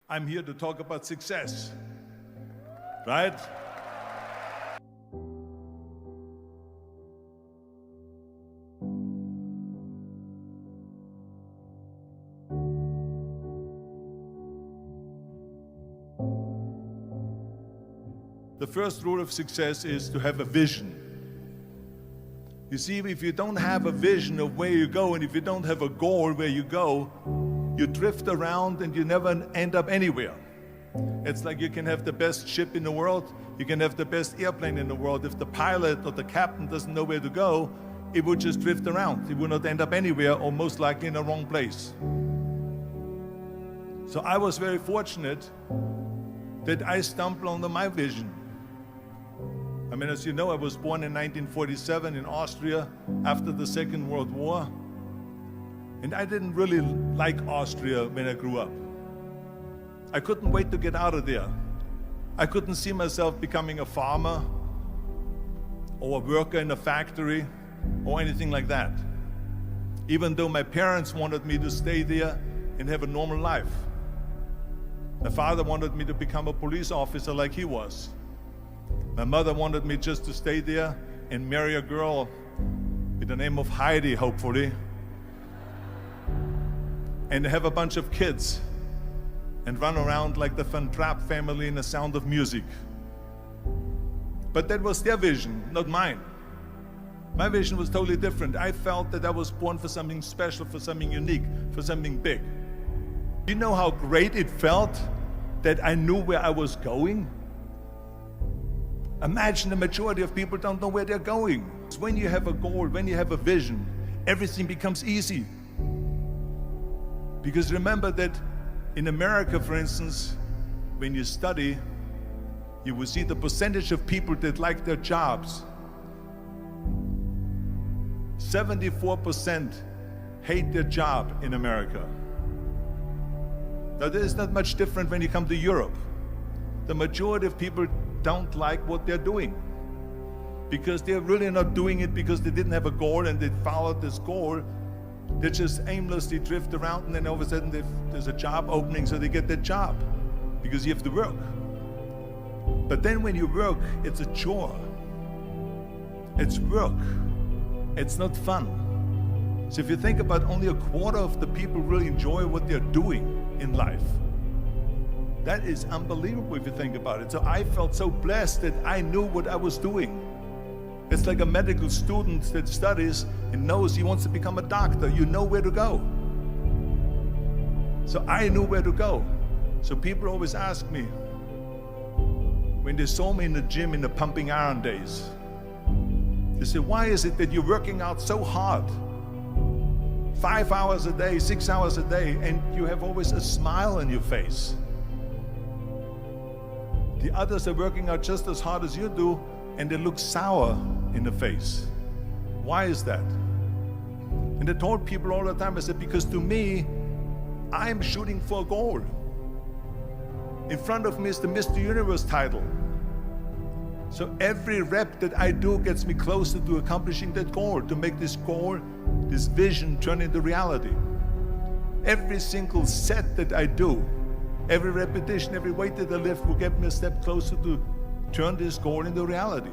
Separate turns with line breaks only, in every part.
I'm here to talk about success, right? The first rule of success is to have a vision. You see, if you don't have a vision of where you go, and if you don't have a goal where you go, you drift around and you never end up anywhere. It's like you can have the best ship in the world, you can have the best airplane in the world. If the pilot or the captain doesn't know where to go, it would just drift around. It would not end up anywhere, or most likely in the wrong place. So I was very fortunate that I stumbled onto my vision. I mean, as you know, I was born in 1947 in Austria after the Second World War. And I didn't really like Austria when I grew up. I couldn't wait to get out of there. I couldn't see myself becoming a farmer or a worker in a factory or anything like that, even though my parents wanted me to stay there and have a normal life. My father wanted me to become a police officer like he was. My mother wanted me just to stay there and marry a girl with the name of Heidi, hopefully, and have a bunch of kids and run around like the Van Trapp family in The Sound of Music. But that was their vision, not mine. My vision was totally different. I felt that I was born for something special, for something unique, for something big. Do you know how great it felt that I knew where I was going? Imagine the majority of people don't know where they're going. When you have a goal, when you have a vision, everything becomes easy. Because remember that in America, for instance, when you study, you will see the percentage of people that like their jobs. 74% hate their job in America. Now, there is not much different when you come to Europe. The majority of people don't like what they're doing because they're really not doing it because they didn't have a goal and they followed this goal. They just aimlessly drift around, and then all of a sudden there's a job opening, so they get that job because you have to work. But then when you work, it's a chore. It's work. It's not fun. So if you think about, only a quarter of the people really enjoy what they're doing in life. That is unbelievable if you think about it. So I felt so blessed that I knew what I was doing. It's like a medical student that studies and knows he wants to become a doctor. You know where to go. So I knew where to go. So people always ask me, when they saw me in the gym in the pumping iron days, they say, why is it that you're working out so hard? 5 hours a day, 6 hours a day, and you have always a smile on your face. The others are working out just as hard as you do, and they look sour in the face. Why is that? And I told people all the time, I said, because to me, I'm shooting for a goal. In front of me is the Mr. Universe title. So every rep that I do gets me closer to accomplishing that goal, to make this goal, this vision, turn into reality. Every single set that I do, every repetition, every weight that I lift will get me a step closer to turn this goal into reality.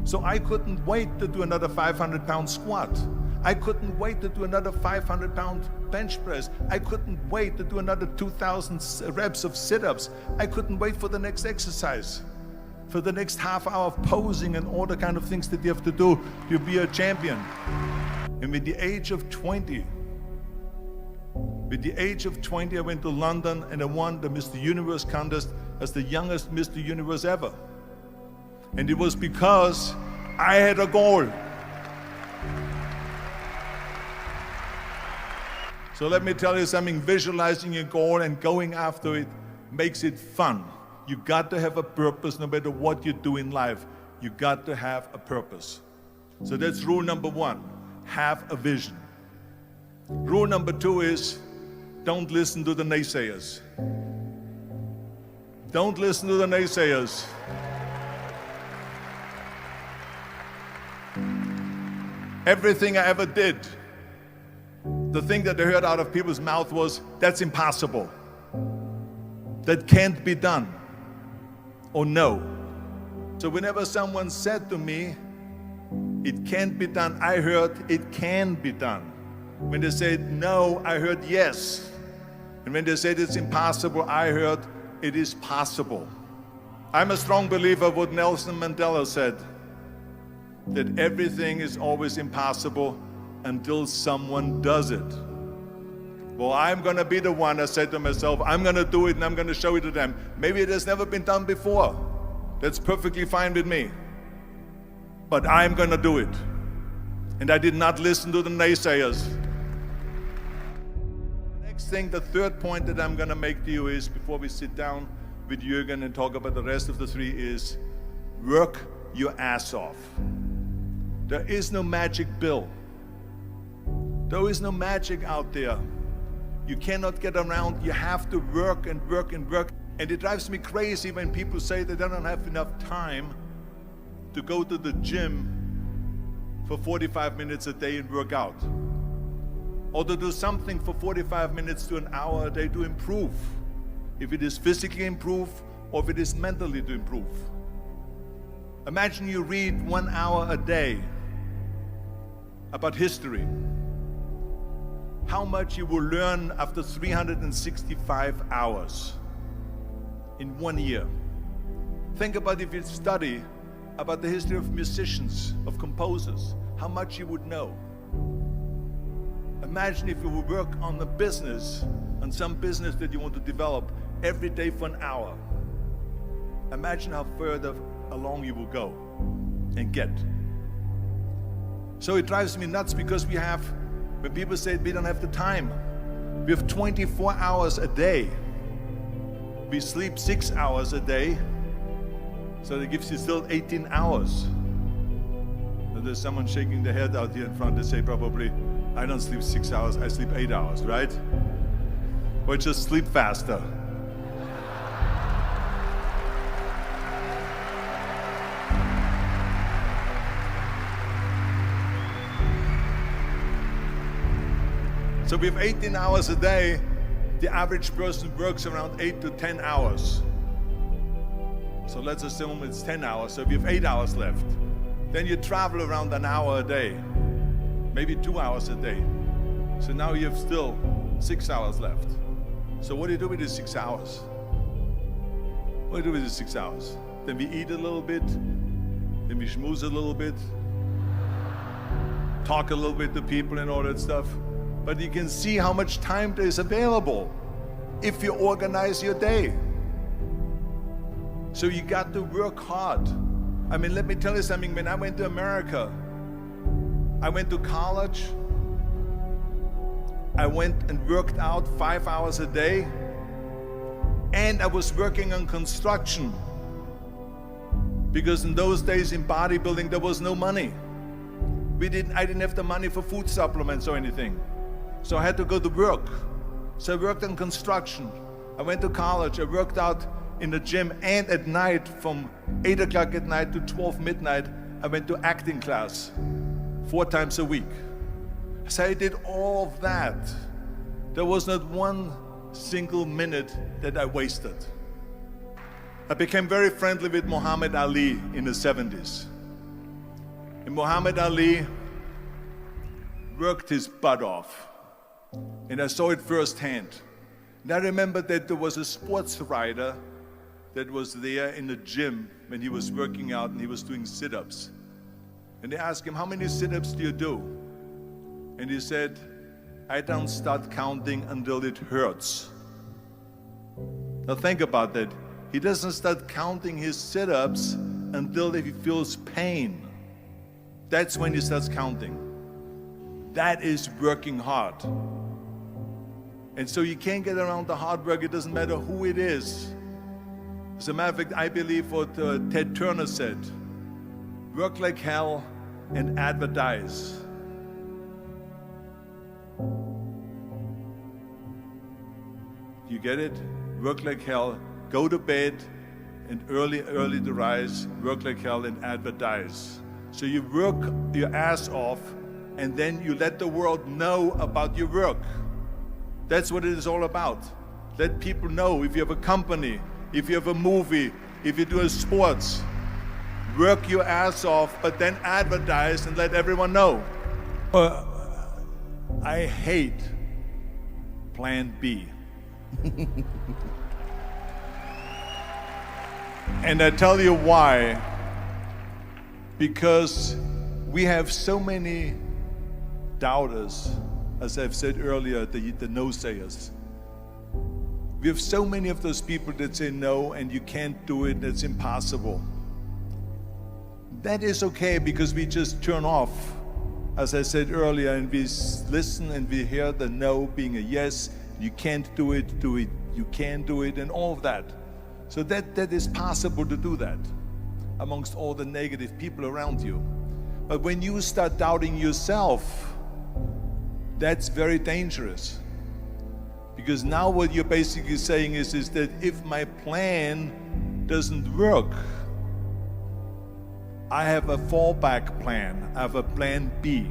So I couldn't wait to do another 500-pound squat. I couldn't wait to do another 500-pound bench press. I couldn't wait to do another 2,000 reps of sit-ups. I couldn't wait for the next exercise, for the next half hour of posing and all the kind of things that you have to do to be a champion. And with the age of 20, I went to London and I won the Mr. Universe contest as the youngest Mr. Universe ever. And it was because I had a goal. So let me tell you something, visualizing your goal and going after it makes it fun. You got to have a purpose no matter what you do in life. You got to have a purpose. So that's rule number one, have a vision. Rule number two is, don't listen to the naysayers. Don't listen to the naysayers. Everything I ever did, the thing that I heard out of people's mouth was, that's impossible. that can't be done or no. So whenever someone said to me, it can't be done, I heard it can be done. When they said no, I heard yes. And when they said it's impossible, I heard it is possible. I'm a strong believer of what Nelson Mandela said, that everything is always impossible until someone does it. Well, I'm going to be the one, I said to myself, I'm going to do it and I'm going to show it to them. Maybe it has never been done before. That's perfectly fine with me. But I'm going to do it. And I did not listen to the naysayers. The next thing, the third point that I'm going to make to you is, before we sit down with Jürgen and talk about the rest of the three, is work your ass off. There is no magic pill. There is no magic out there. You cannot get around. You have to work and work and work. And it drives me crazy when people say that they don't have enough time to go to the gym for 45 minutes a day and work out, or to do something for 45 minutes to an hour a day to improve, if it is physically improve or if it is mentally to improve. Imagine you read 1 hour a day about history. How much you will learn after 365 hours in 1 year. Think about if you study about the history of musicians, of composers, how much you would know. Imagine if you would work on a business, on some business that you want to develop every day for an hour. Imagine how further along you will go and get. So it drives me nuts because we have, when people say we don't have the time, we have 24 hours a day. We sleep 6 hours a day, so that gives you still 18 hours. Now there's someone shaking their head out here in front. They say probably, I don't sleep 6 hours, I sleep 8 hours, right? Or just sleep faster. So we have 18 hours a day. The average person works around 8 to 10 hours. So let's assume it's 10 hours, so we have 8 hours left. Then you travel around an hour a day, maybe 2 hours a day. So now you have still 6 hours left. So what do you do with these 6 hours? What do you do with these 6 hours? Then we eat a little bit, then we schmooze a little bit, talk a little bit to people and all that stuff. But you can see how much time there is available if you organize your day. So you got to work hard. I mean, let me tell you something. When I went to America, I went to college. I went and worked out 5 hours a day. And I was working on construction. Because in those days in bodybuilding, there was no money. I didn't have the money for food supplements or anything. So I had to go to work. So I worked on construction. I went to college. I worked out in the gym, and at night from 8 o'clock at night to 12 midnight, I went to acting class 4 times a week. So I did all of that. There was not one single minute that I wasted. I became very friendly with Muhammad Ali in the 70s. And Muhammad Ali worked his butt off. And I saw it firsthand. And I remember that there was a sports writer that was there in the gym when he was working out and he was doing sit-ups. And they asked him, how many sit-ups do you do? And he said, I don't start counting until it hurts. Now think about that. He doesn't start counting his sit-ups until he feels pain. That's when he starts counting. That is working hard. And so you can't get around the hard work. It doesn't matter who it is. As a matter of fact, I believe what Ted Turner said, work like hell and advertise. You get it? Work like hell, go to bed, and early to rise, work like hell and advertise. So you work your ass off, and then you let the world know about your work. That's what it is all about. Let people know. If you have a company, if you have a movie, if you do a sports, work your ass off, but then advertise and let everyone know. I hate plan B. And I tell you why. Because we have so many doubters, as I've said earlier, the no-sayers. We have so many of those people that say no, and you can't do it, it's impossible. That is okay, because we just turn off, as I said earlier, and we listen and we hear the no being a yes. You can't do it, you can do it, and all of that. So that is possible to do that amongst all the negative people around you. But when you start doubting yourself, that's very dangerous. Because now what you're basically saying is that if my plan doesn't work, I have a fallback plan, I have a plan B.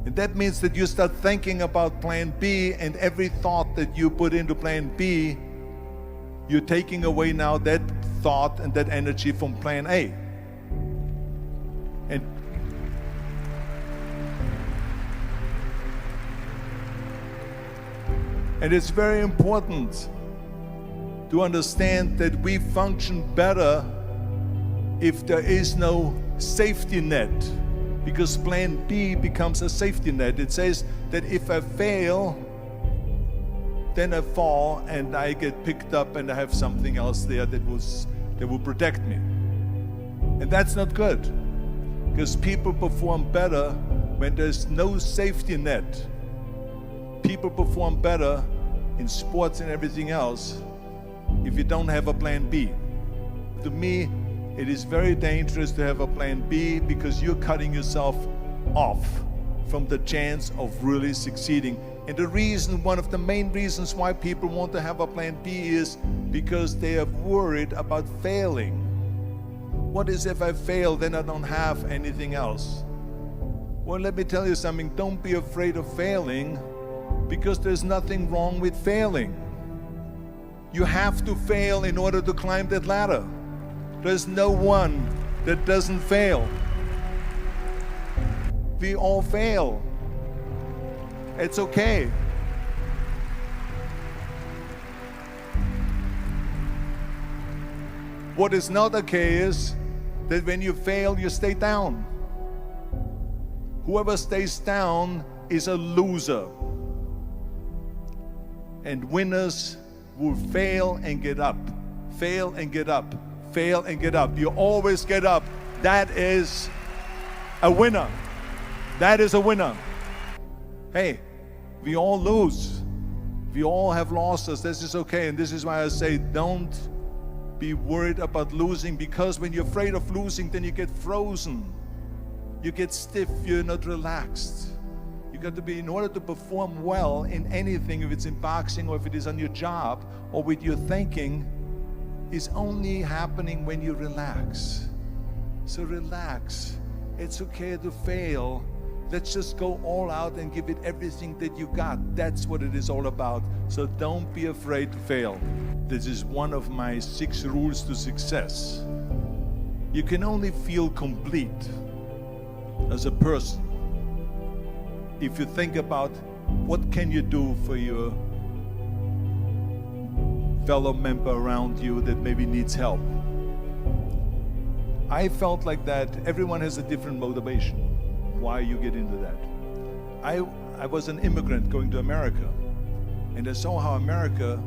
And that means that you start thinking about plan B, and every thought that you put into plan B, you're taking away now that thought and that energy from plan A. And it's very important to understand that we function better if there is no safety net, because plan B becomes a safety net. It says that if I fail, then I fall and I get picked up and I have something else there that will protect me. And that's not good, because people perform better when there's no safety net. People perform better in sports and everything else if you don't have a plan B. To me, it is very dangerous to have a plan B, because you're cutting yourself off from the chance of really succeeding. And the reason, one of the main reasons why people want to have a plan B is because they are worried about failing. What is if I fail, then I don't have anything else? Well, let me tell you something. Don't be afraid of failing, because there's nothing wrong with failing. You have to fail in order to climb that ladder. There's no one that doesn't fail. We all fail. It's okay. What is not okay is that when you fail, you stay down. Whoever stays down is a loser. And winners will fail and get up, fail and get up, fail and get up. You always get up. That is a winner. That is a winner. Hey, we all lose. We all have losses. This is okay. And this is why I say don't be worried about losing, because when you're afraid of losing, then you get frozen. You get stiff. You're not relaxed. You got to be, in order to perform well in anything, if it's in boxing or if it is on your job or with your thinking, is only happening when you relax. So relax. It's okay to fail. Let's just go all out and give it everything that you got. That's what it is all about. So don't be afraid to fail. This is one of my 6 rules to success. You can only feel complete as a person if you think about what can you do for your fellow member around you that maybe needs help. I felt like that. Everyone has a different motivation why you get into that. I was an immigrant going to America, and I saw how America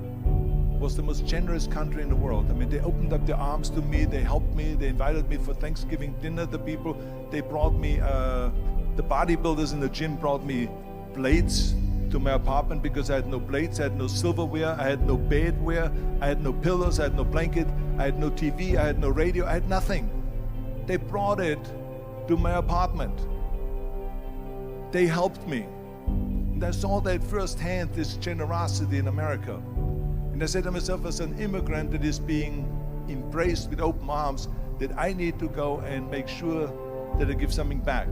was the most generous country in the world. I mean, they opened up their arms to me, they helped me, they invited me for Thanksgiving dinner. The people, they brought me, the bodybuilders in the gym brought me plates to my apartment because I had no plates, I had no silverware, I had no bedware, I had no pillows, I had no blanket, I had no TV, I had no radio, I had nothing. They brought it to my apartment. They helped me. And I saw that firsthand, this generosity in America. And I said to myself, as an immigrant that is being embraced with open arms, that I need to go and make sure that I give something back.